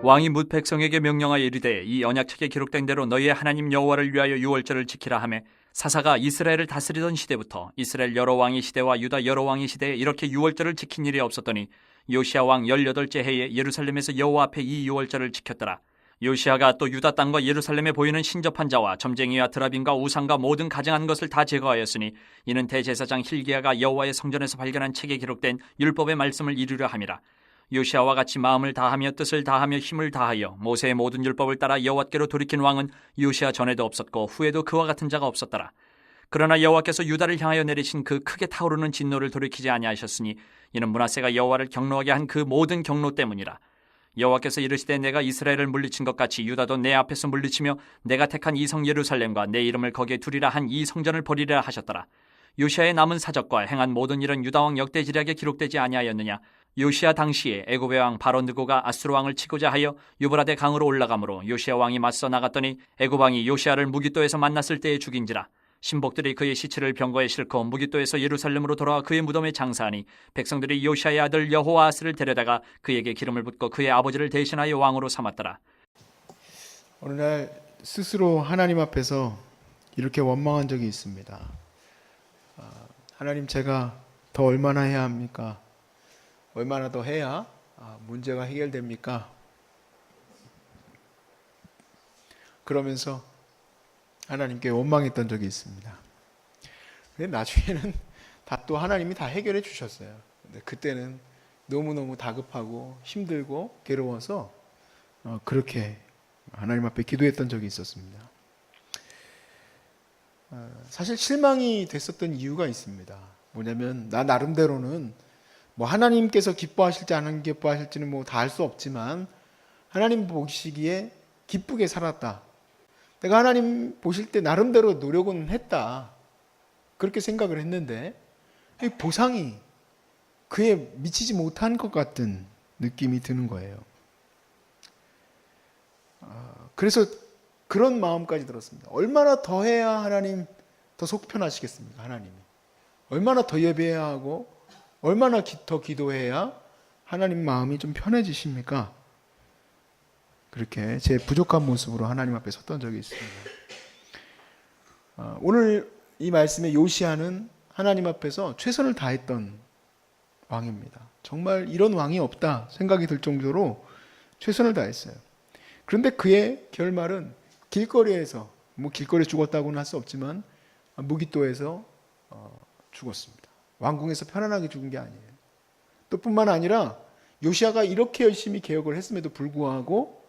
왕이 뭇 백성에게 명령하여 이르되 이 언약책에 기록된 대로 너희의 하나님 여호와를 위하여 유월절을 지키라 하매 사사가 이스라엘을 다스리던 시대부터 이스라엘 여러 왕의 시대와 유다 여러 왕의 시대에 이렇게 유월절을 지킨 일이 없었더니 요시야 왕 18째 해에 예루살렘에서 여호와 앞에 이 유월절을 지켰더라. 요시야가 또 유다 땅과 예루살렘에 보이는 신접한 자와 점쟁이와 드라빔과 우상과 모든 가증한 것을 다 제거하였으니 이는 대제사장 hil기야가 여호와의 성전에서 발견한 책에 기록된 율법의 말씀을 이루려 함이라. 요시야와 같이 마음을 다하며 뜻을 다하며 힘을 다하여 모세의 모든 율법을 따라 여호와께로 돌이킨 왕은 요시야 전에도 없었고 후에도 그와 같은 자가 없었더라. 그러나 여호와께서 유다를 향하여 내리신 그 크게 타오르는 진노를 돌이키지 아니하셨으니 이는 므낫세가 여호와를 경노하게 한 그 모든 경노 때문이라. 여호와께서 이르시되 내가 이스라엘을 물리친 것 같이 유다도 내 앞에서 물리치며 내가 택한 이 성 예루살렘과 내 이름을 거기에 두리라 한 이 성전을 버리리라 하셨더라. 요시야의 남은 사적과 행한 모든 일은 유다왕 역대지략에 기록되지 아니하였느냐. 요시야 당시에 애굽의 왕 바로느고가 아수르 왕을 치고자 하여 유브라데 강으로 올라가므로 요시야 왕이 맞서 나갔더니 애굽 왕이 요시야를 무깃도에서 만났을 때에 죽인지라. 신복들이 그의 시체를 병거에 싣고 무깃도에서 예루살렘으로 돌아와 그의 무덤에 장사하니 백성들이 요시야의 아들 여호아스를 데려다가 그에게 기름을 붓고 그의 아버지를 대신하여 왕으로 삼았더라. 어느 날 스스로 하나님 앞에서 이렇게 원망한 적이 있습니다. 하나님, 제가 더 얼마나 해야 합니까? 얼마나 더 해야 문제가 해결됩니까? 그러면서 하나님께 원망했던 적이 있습니다. 근데 나중에는 또 하나님이 다 해결해 주셨어요. 근데 그때는 너무너무 다급하고 힘들고 괴로워서 그렇게 하나님 앞에 기도했던 적이 있었습니다. 사실 실망이 됐었던 이유가 있습니다. 뭐냐면 나 나름대로는 뭐 하나님께서 기뻐하실지 안 기뻐하실지는 뭐 다 알 수 없지만 하나님 보시기에 기쁘게 살았다. 내가 하나님 보실 때 나름대로 노력은 했다. 그렇게 생각을 했는데 보상이 그에 미치지 못한 것 같은 느낌이 드는 거예요. 그래서 그런 마음까지 들었습니다. 얼마나 더 해야 하나님 더 속 편하시겠습니까? 하나님이 얼마나 더 예배해야 하고 얼마나 더 기도해야 하나님 마음이 좀 편해지십니까? 그렇게 제 부족한 모습으로 하나님 앞에 섰던 적이 있습니다. 오늘 이 말씀의 요시야는 하나님 앞에서 최선을 다했던 왕입니다. 정말 이런 왕이 없다 생각이 들 정도로 최선을 다했어요. 그런데 그의 결말은 길거리에서, 뭐 길거리에 죽었다고는 할 수 없지만 무깃도에서 죽었습니다. 왕궁에서 편안하게 죽은 게 아니에요. 또 뿐만 아니라 요시야가 이렇게 열심히 개혁을 했음에도 불구하고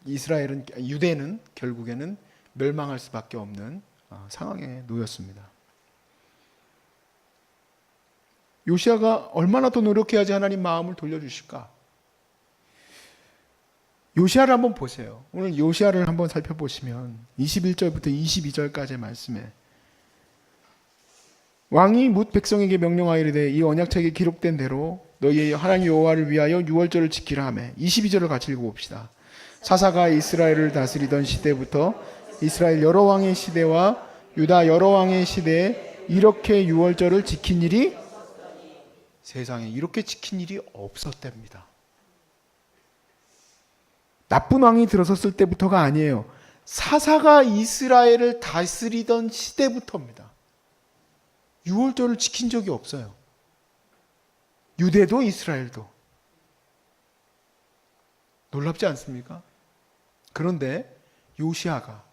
유대는 결국에는 멸망할 수밖에 없는 상황에 놓였습니다. 요시야가 얼마나 더 노력해야지 하나님 마음을 돌려주실까? 요시야를 한번 보세요. 오늘 요시야를 한번 살펴보시면 21절부터 22절까지의 말씀에 왕이 뭇 백성에게 명령하여 이르되 이 언약책에 기록된 대로 너희의 하나님 여호와를 위하여 유월절을 지키라 하매 22절을 같이 읽어봅시다. 사사가 이스라엘을 다스리던 시대부터 이스라엘 여러 왕의 시대와 유다 여러 왕의 시대에 이렇게 유월절을 지킨 일이 세상에 이렇게 지킨 일이 없었답니다. 나쁜 왕이 들어섰을 때부터가 아니에요. 사사가 이스라엘을 다스리던 시대부터입니다. 유월절을 지킨 적이 없어요. 유대도 이스라엘도. 놀랍지 않습니까? 그런데 요시야가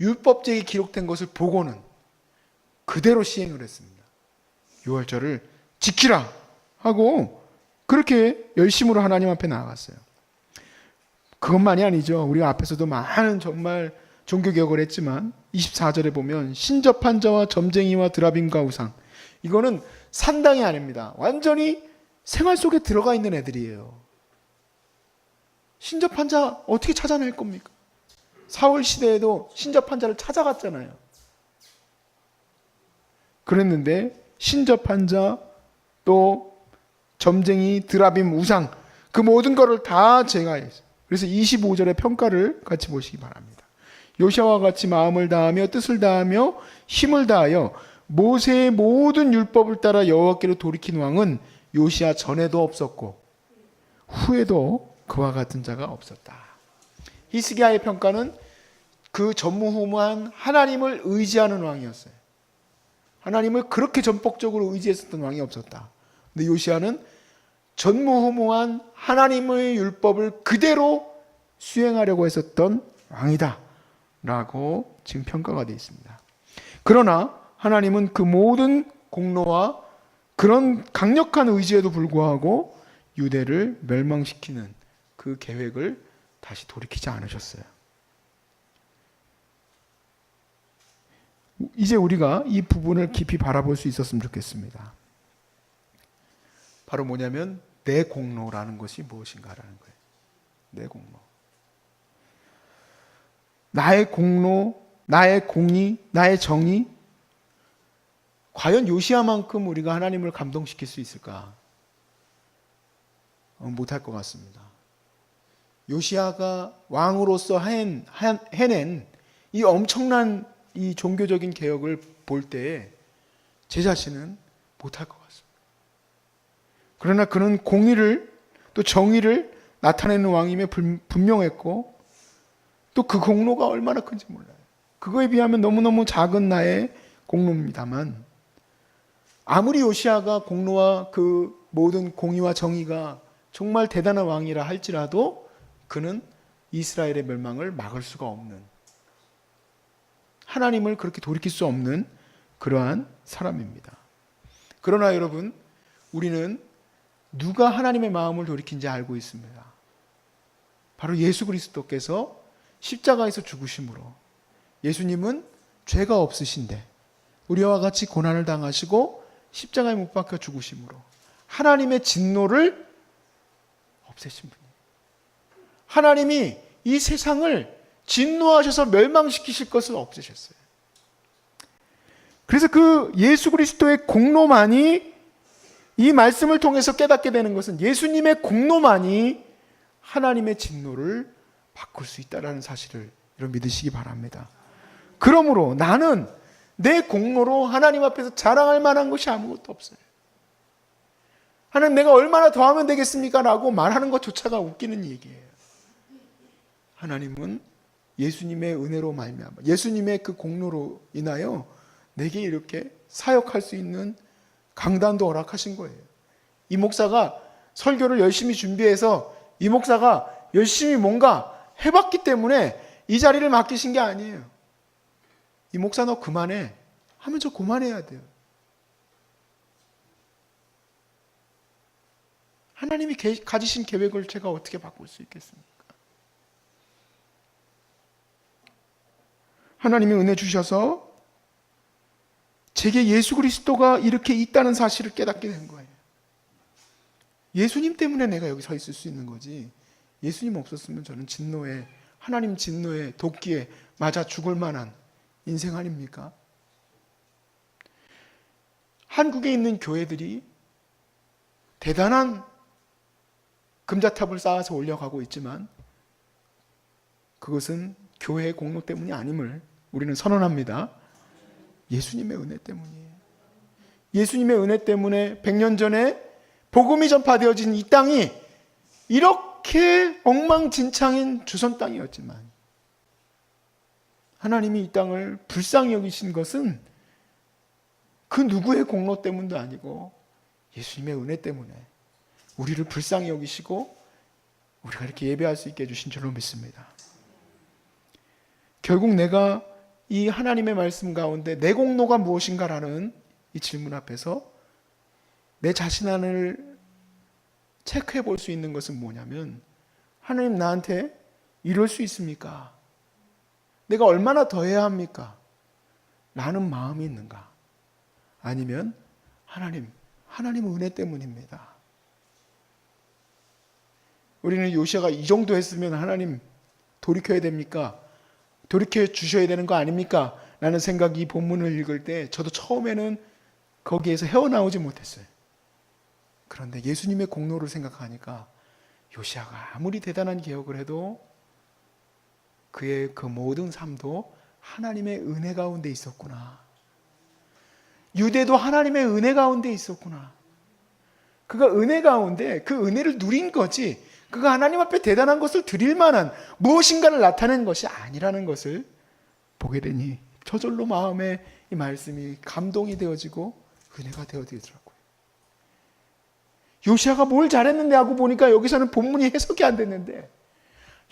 율법책에 기록된 것을 보고는 그대로 시행을 했습니다. 유월절을 지키라 하고 그렇게 열심으로 하나님 앞에 나아갔어요. 그것만이 아니죠. 우리가 앞에서도 많은 정말 종교개혁을 했지만 24절에 보면 신접한 자와 점쟁이와 드라빔과 우상, 이거는 산당이 아닙니다. 완전히 생활 속에 들어가 있는 애들이에요. 신접한 자 어떻게 찾아낼 겁니까? 사울 시대에도 신접한 자를 찾아갔잖아요. 그랬는데 신접한 자, 또 점쟁이, 드라빔, 우상, 그 모든 것을 다 제거했어요. 그래서 25절의 평가를 같이 보시기 바랍니다. 요시야와 같이 마음을 다하며 뜻을 다하며 힘을 다하여 모세의 모든 율법을 따라 여호와께로 돌이킨 왕은 요시야 전에도 없었고 후에도 그와 같은 자가 없었다. 히스기야의 평가는 그 전무후무한 하나님을 의지하는 왕이었어요. 하나님을 그렇게 전폭적으로 의지했었던 왕이 없었다. 근데 요시야는 전무후무한 하나님의 율법을 그대로 수행하려고 했었던 왕이다 라고 지금 평가가 되어 있습니다. 그러나 하나님은 그 모든 공로와 그런 강력한 의지에도 불구하고 유대를 멸망시키는 그 계획을 다시 돌이키지 않으셨어요. 이제 우리가 이 부분을 깊이 바라볼 수 있었으면 좋겠습니다. 바로 뭐냐면 내 공로라는 것이 무엇인가라는 거예요. 내 공로. 나의 공로, 나의 공의, 나의 정의. 과연 요시야만큼 우리가 하나님을 감동시킬 수 있을까? 못할 것 같습니다. 요시야가 왕으로서 해낸 이 엄청난 이 종교적인 개혁을 볼 때에 제 자신은 못할 것 같습니다. 그러나 그는 공의를 또 정의를 나타내는 왕임에 분명했고 또 그 공로가 얼마나 큰지 몰라요. 그거에 비하면 너무너무 작은 나의 공로입니다만 아무리 요시야가 공로와 그 모든 공의와 정의가 정말 대단한 왕이라 할지라도 그는 이스라엘의 멸망을 막을 수가 없는, 하나님을 그렇게 돌이킬 수 없는 그러한 사람입니다. 그러나 여러분, 우리는 누가 하나님의 마음을 돌이킨지 알고 있습니다. 바로 예수 그리스도께서 십자가에서 죽으심으로. 예수님은 죄가 없으신데 우리와 같이 고난을 당하시고 십자가에 못 박혀 죽으심으로 하나님의 진노를 없애신 분이에요. 하나님이 이 세상을 진노하셔서 멸망시키실 것을 없애셨어요. 그래서 그 예수 그리스도의 공로만이, 이 말씀을 통해서 깨닫게 되는 것은 예수님의 공로만이 하나님의 진노를 바꿀 수 있다는 사실을 여러분 믿으시기 바랍니다. 그러므로 나는 내 공로로 하나님 앞에서 자랑할 만한 것이 아무것도 없어요. 하나님, 내가 얼마나 더 하면 되겠습니까? 라고 말하는 것조차가 웃기는 얘기예요. 하나님은 예수님의 은혜로 말미암아, 예수님의 그 공로로 인하여 내게 이렇게 사역할 수 있는 강단도 허락하신 거예요. 이 목사가 설교를 열심히 준비해서 이 목사가 열심히 뭔가 해봤기 때문에 이 자리를 맡기신 게 아니에요. 이 목사 너 그만해 하면 저 그만해야 돼요. 하나님이 가지신 계획을 제가 어떻게 바꿀 수 있겠습니까? 하나님이 은혜 주셔서 제게 예수 그리스도가 이렇게 있다는 사실을 깨닫게 된 거예요. 예수님 때문에 내가 여기 서 있을 수 있는 거지, 예수님 없었으면 저는 진노에, 하나님 진노에, 도끼에 맞아 죽을 만한 인생 아닙니까? 한국에 있는 교회들이 대단한 금자탑을 쌓아서 올려가고 있지만 그것은 교회의 공로 때문이 아님을 우리는 선언합니다. 예수님의 은혜 때문이에요. 예수님의 은혜 때문에 100년 전에 복음이 전파되어진 이 땅이 이렇게 엉망진창인 주선 땅이었지만 하나님이 이 땅을 불쌍히 여기신 것은 그 누구의 공로 때문도 아니고 예수님의 은혜 때문에 우리를 불쌍히 여기시고 우리가 이렇게 예배할 수 있게 해주신 줄로 믿습니다. 결국 내가 이 하나님의 말씀 가운데 내 공로가 무엇인가라는 이 질문 앞에서 내 자신 안을 체크해 볼 수 있는 것은 뭐냐면, 하나님 나한테 이럴 수 있습니까? 내가 얼마나 더 해야 합니까? 라는 마음이 있는가? 아니면 하나님 은혜 때문입니다. 우리는 요시야가 이 정도 했으면 하나님 돌이켜야 됩니까? 돌이켜 주셔야 되는 거 아닙니까? 라는 생각이 이 본문을 읽을 때 저도 처음에는 거기에서 헤어나오지 못했어요. 그런데 예수님의 공로를 생각하니까 요시야가 아무리 대단한 개혁을 해도 그의 그 모든 삶도 하나님의 은혜 가운데 있었구나. 유대도 하나님의 은혜 가운데 있었구나. 그가 은혜 가운데 그 은혜를 누린 거지, 그가 하나님 앞에 대단한 것을 드릴 만한 무엇인가를 나타낸 것이 아니라는 것을 보게 되니 저절로 마음에 이 말씀이 감동이 되어지고 은혜가 되어지더라고요. 요시아가 뭘 잘했는데 하고 보니까 여기서는 본문이 해석이 안 됐는데,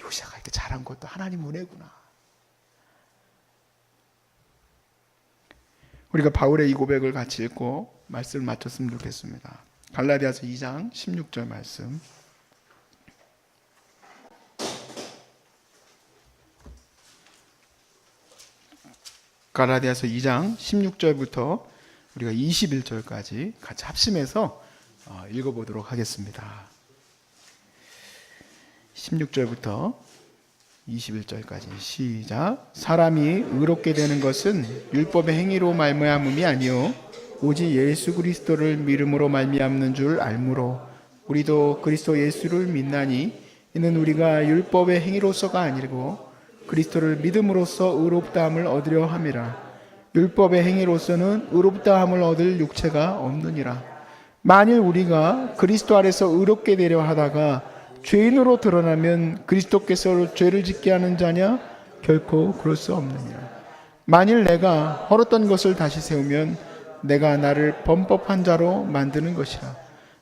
요시아가 이렇게 잘한 것도 하나님 은혜구나. 우리가 바울의 이 고백을 같이 읽고 말씀을 마쳤으면 좋겠습니다. 갈라디아서 2장 16절 말씀. 갈라디아서 2장 16절부터 우리가 21절까지 같이 합심해서 읽어보도록 하겠습니다. 16절부터 21절까지 시작. 사람이 의롭게 되는 것은 율법의 행위로 말미암음이 아니요 오직 예수 그리스도를 믿음으로 말미암는 줄 알므로 우리도 그리스도 예수를 믿나니 이는 우리가 율법의 행위로서가 아니고 그리스도를 믿음으로써 의롭다함을 얻으려 함이라. 율법의 행위로서는 의롭다함을 얻을 육체가 없느니라. 만일 우리가 그리스도 아래서 의롭게 되려 하다가 죄인으로 드러나면 그리스도께서 죄를 짓게 하는 자냐? 결코 그럴 수 없느니라. 만일 내가 헐었던 것을 다시 세우면 내가 나를 범법한 자로 만드는 것이라.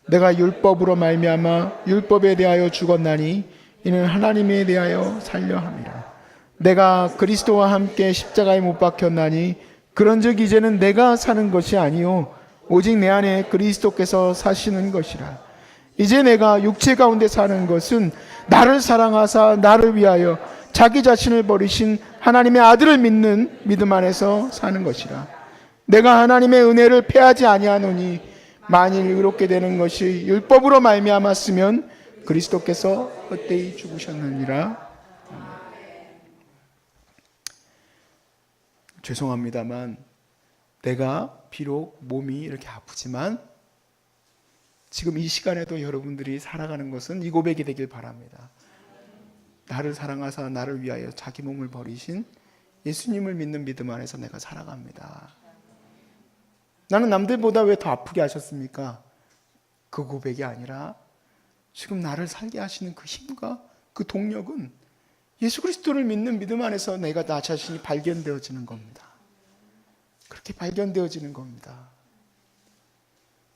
내가 율법으로 말미암아 율법에 대하여 죽었나니 이는 하나님에 대하여 살려 함이라. 내가 그리스도와 함께 십자가에 못 박혔나니 그런즉 이제는 내가 사는 것이 아니요 오직 내 안에 그리스도께서 사시는 것이라. 이제 내가 육체 가운데 사는 것은 나를 사랑하사 나를 위하여 자기 자신을 버리신 하나님의 아들을 믿는 믿음 안에서 사는 것이라. 내가 하나님의 은혜를 패하지 아니하노니 만일 의롭게 되는 것이 율법으로 말미암았으면 그리스도께서 헛되이 죽으셨느니라. 죄송합니다만 내가 비록 몸이 이렇게 아프지만 지금 이 시간에도 여러분들이 살아가는 것은 이 고백이 되길 바랍니다. 나를 사랑하사 나를 위하여 자기 몸을 버리신 예수님을 믿는 믿음 안에서 내가 살아갑니다. 나는 남들보다 왜 더 아프게 하셨습니까? 그 고백이 아니라 지금 나를 살게 하시는 그 힘과 그 동력은 예수 그리스도를 믿는 믿음 안에서 내가 나 자신이 발견되어지는 겁니다. 그렇게 발견되어지는 겁니다.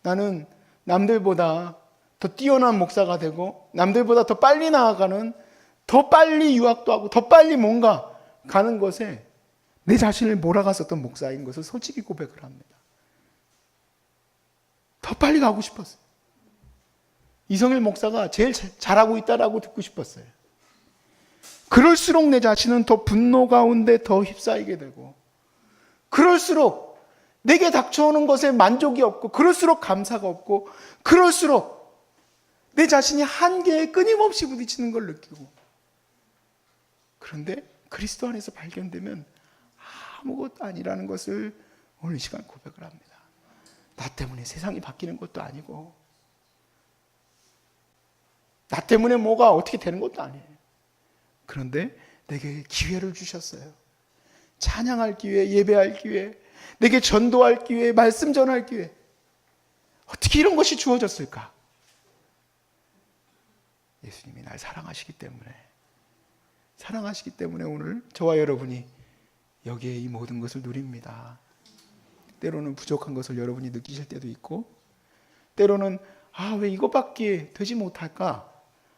나는 남들보다 더 뛰어난 목사가 되고 남들보다 더 빨리 나아가는, 더 빨리 유학도 하고 더 빨리 뭔가 가는 것에 내 자신을 몰아갔었던 목사인 것을 솔직히 고백을 합니다. 더 빨리 가고 싶었어요. 이성일 목사가 제일 잘하고 있다라고 듣고 싶었어요. 그럴수록 내 자신은 더 분노 가운데 더 휩싸이게 되고, 그럴수록 내게 닥쳐오는 것에 만족이 없고, 그럴수록 감사가 없고, 그럴수록 내 자신이 한계에 끊임없이 부딪히는 걸 느끼고, 그런데 그리스도 안에서 발견되면 아무것도 아니라는 것을 오늘 이 시간 고백을 합니다. 나 때문에 세상이 바뀌는 것도 아니고, 나 때문에 뭐가 어떻게 되는 것도 아니에요. 그런데 내게 기회를 주셨어요. 찬양할 기회, 예배할 기회, 내게 전도할 기회, 말씀 전할 기회. 어떻게 이런 것이 주어졌을까? 예수님이 날 사랑하시기 때문에 오늘 저와 여러분이 여기에 이 모든 것을 누립니다. 때로는 부족한 것을 여러분이 느끼실 때도 있고, 때로는 왜 이것밖에 되지 못할까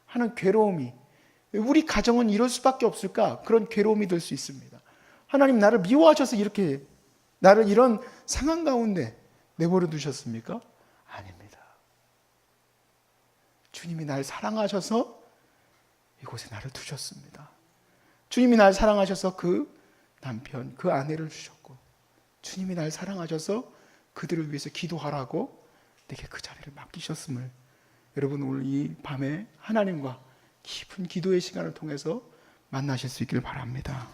하는 괴로움이, 우리 가정은 이럴 수밖에 없을까, 그런 괴로움이 될 수 있습니다. 하나님 나를 미워하셔서 이렇게 나를 이런 상황 가운데 내버려 두셨습니까? 아닙니다. 주님이 날 사랑하셔서 이곳에 나를 두셨습니다. 주님이 날 사랑하셔서 그 남편, 그 아내를 주셨고, 주님이 날 사랑하셔서 그들을 위해서 기도하라고 내게 그 자리를 맡기셨음을 여러분 오늘 이 밤에 하나님과 깊은 기도의 시간을 통해서 만나실 수 있기를 바랍니다.